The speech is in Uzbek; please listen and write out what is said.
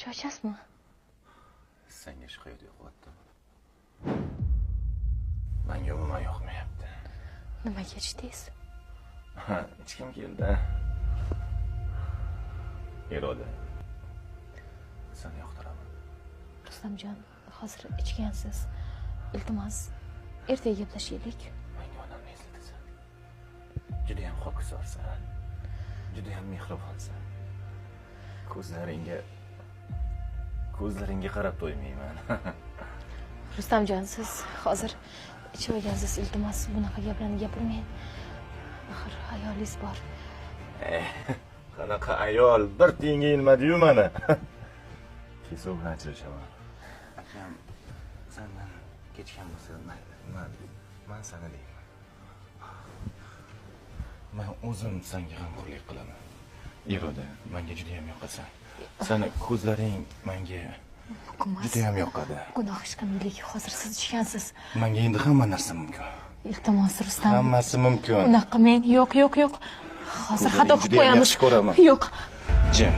Cho'chasizmi? Senga shikoyat yo'qotdim. Menga umuman yoqmayapti. Nimaga ichdingiz? Hech kim keldi. Iroda. Seni yoqtiraman. Rustamjon, hozir ichgansiz. Iltimos, ertaga gaplashaylik. Menga onamni eslatasan. Juda ham xokisorsan. Juda ham mehribonsan. Ko'zlaringga qarab to'ymayman. Rustamjon, siz hozir ichib olgansiz. Iltimos, bunaqa gaplarni gapirmang. Axir ayolingiz bor. Qanaqa ayol bir tiyinga ilmadi-yu mana. Keso bilan ajrashaman. Akam, sendan kechgan bo'lsa, men seni deyman. Men o'zim senga g'amxo'rlik qilaman. Iroda, menga juda ham yoqasan. Seni ko'zlaring menga juda ham yoqadi. Gunoh hech qanday, hozir siz ichgansiz. Menga endi hamma narsa mumkin. Iltimos, Rustam. Hammasi mumkin. Unaqa men yo'q. Hozir xato qilib qo'yamiz. Ko'raman. Yo'q. Jim.